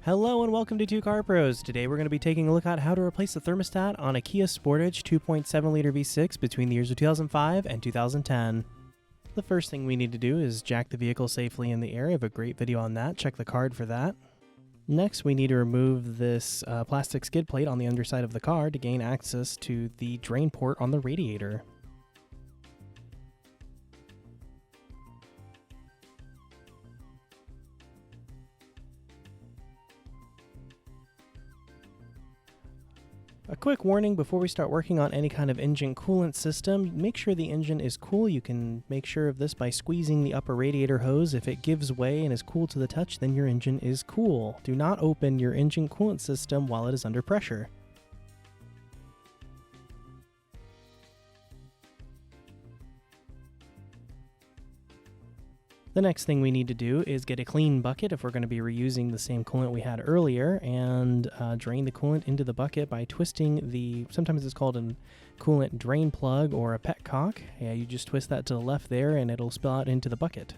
Hello and welcome to Two Car Pros. Today we're going to be taking a look at how to replace the thermostat on a Kia Sportage 2.7 liter V6 between the years of 2005 and 2010. The first thing we need to do is jack the vehicle safely in the air. I have a great video on that. Check the card for that. Next, we need to remove this plastic skid plate on the underside of the car to gain access to the drain port on the radiator. A quick warning before we start working on any kind of engine coolant system, make sure the engine is cool. You can make sure of this by squeezing the upper radiator hose. If it gives way and is cool to the touch, then your engine is cool. Do not open your engine coolant system while it is under pressure. The next thing we need to do is get a clean bucket if we're going to be reusing the same coolant we had earlier, and drain the coolant into the bucket by twisting the, sometimes it's called a coolant drain plug or a petcock. Yeah, you just twist that to the left there and it'll spill out into the bucket.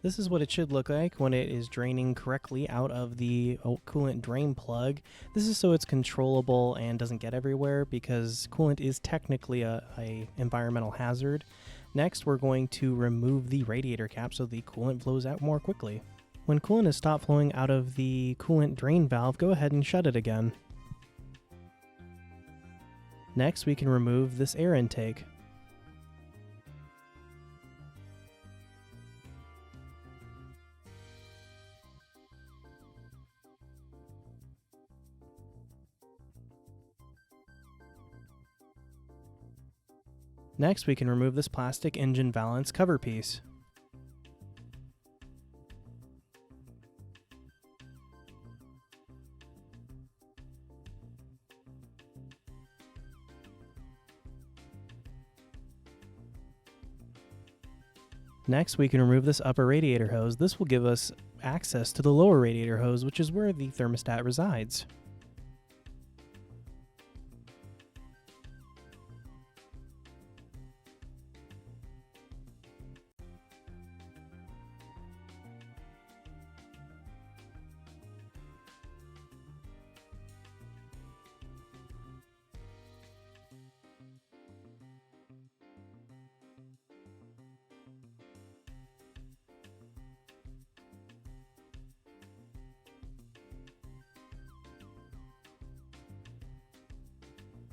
This is what it should look like when it is draining correctly out of the coolant drain plug. This is so it's controllable and doesn't get everywhere, because coolant is technically a environmental hazard. Next, we're going to remove the radiator cap so the coolant flows out more quickly. When coolant has stopped flowing out of the coolant drain valve, go ahead and shut it again. Next, we can remove this air intake. Next, we can remove this plastic engine valance cover piece. Next, we can remove this upper radiator hose. This will give us access to the lower radiator hose, which is where the thermostat resides.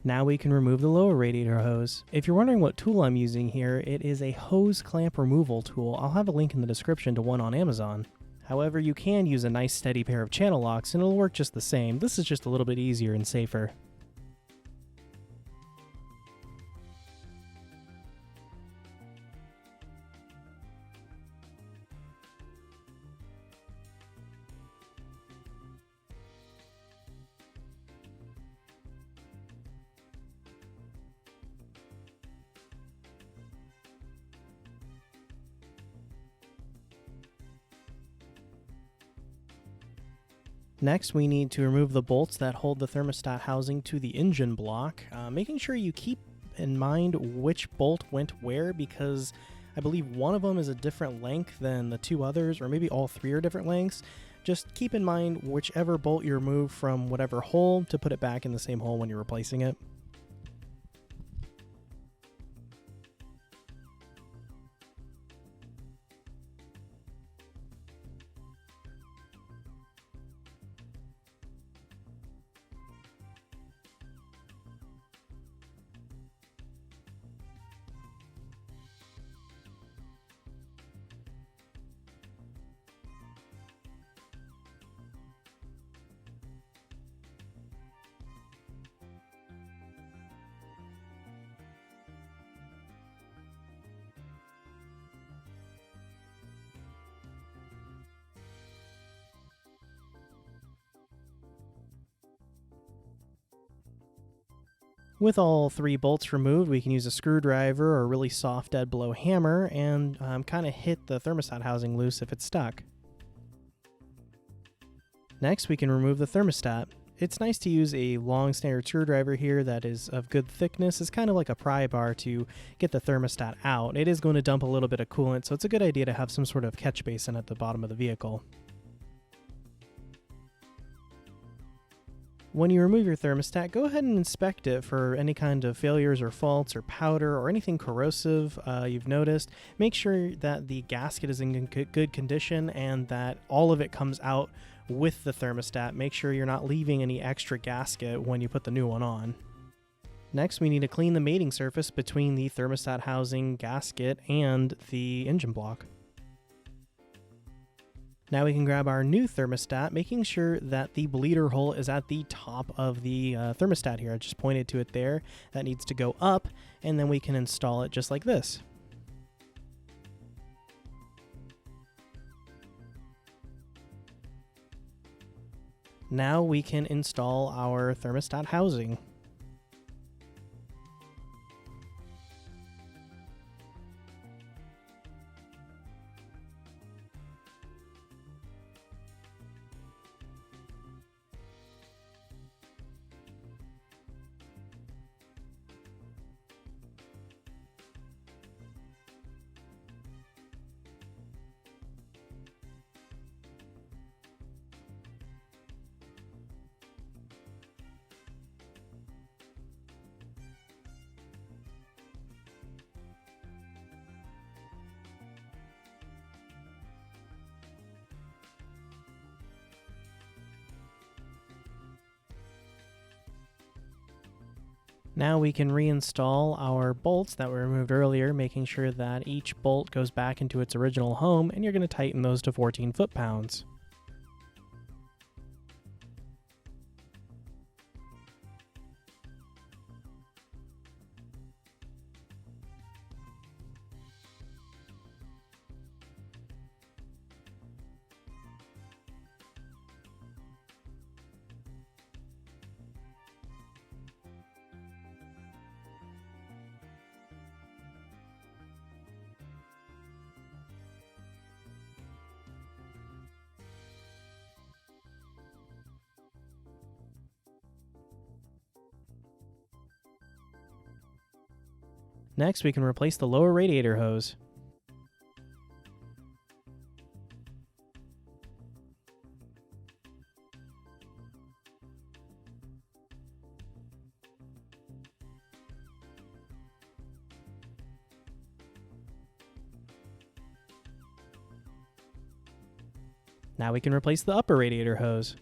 Now we can remove the lower radiator hose. If you're wondering what tool I'm using here, it is a hose clamp removal tool. I'll have a link in the description to one on Amazon. However, you can use a nice steady pair of channel locks and it'll work just the same. This is just a little bit easier and safer. Next, we need to remove the bolts that hold the thermostat housing to the engine block, making sure you keep in mind which bolt went where, because I believe one of them is a different length than the two others, or maybe all three are different lengths. Just keep in mind whichever bolt you remove from whatever hole to put it back in the same hole when you're replacing it. With all 3 bolts removed, we can use a screwdriver or a really soft dead blow hammer and kind of hit the thermostat housing loose if it's stuck. Next, we can remove the thermostat. It's nice to use a long standard screwdriver here that is of good thickness. It's kind of like a pry bar to get the thermostat out. It is going to dump a little bit of coolant, so it's a good idea to have some sort of catch basin at the bottom of the vehicle. When you remove your thermostat, go ahead and inspect it for any kind of failures or faults or powder or anything corrosive you've noticed. Make sure that the gasket is in good condition and that all of it comes out with the thermostat. Make sure you're not leaving any extra gasket when you put the new one on. Next, we need to clean the mating surface between the thermostat housing gasket and the engine block. Now we can grab our new thermostat, making sure that the bleeder hole is at the top of the thermostat here. I just pointed to it there. That needs to go up, and then we can install it just like this. Now we can install our thermostat housing. Now we can reinstall our bolts that were removed earlier, making sure that each bolt goes back into its original home, and you're going to tighten those to 14 foot-pounds. Next, we can replace the lower radiator hose. Now we can replace the upper radiator hose.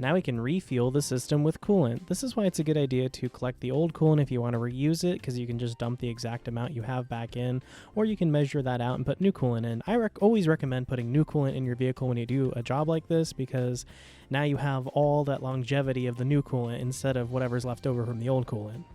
Now we can refuel the system with coolant. This is why it's a good idea to collect the old coolant if you want to reuse it, because you can just dump the exact amount you have back in, or you can measure that out and put new coolant in. I always recommend putting new coolant in your vehicle when you do a job like this, because now you have all that longevity of the new coolant instead of whatever's left over from the old coolant.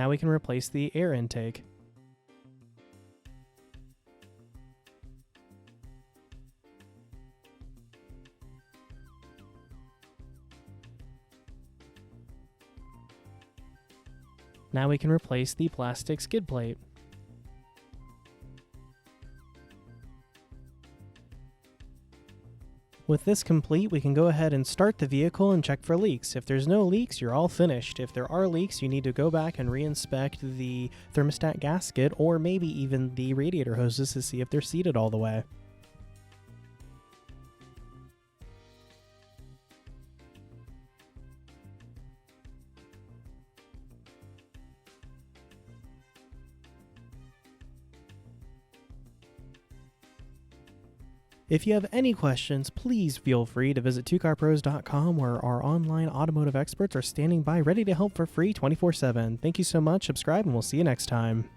Now we can replace the air intake. Now we can replace the plastic skid plate. With this complete, we can go ahead and start the vehicle and check for leaks. If there's no leaks, you're all finished. If there are leaks, you need to go back and reinspect the thermostat gasket or maybe even the radiator hoses to see if they're seated all the way. If you have any questions, please feel free to visit 2carpros.com, where our online automotive experts are standing by ready to help for free 24/7. Thank you so much, subscribe, and we'll see you next time.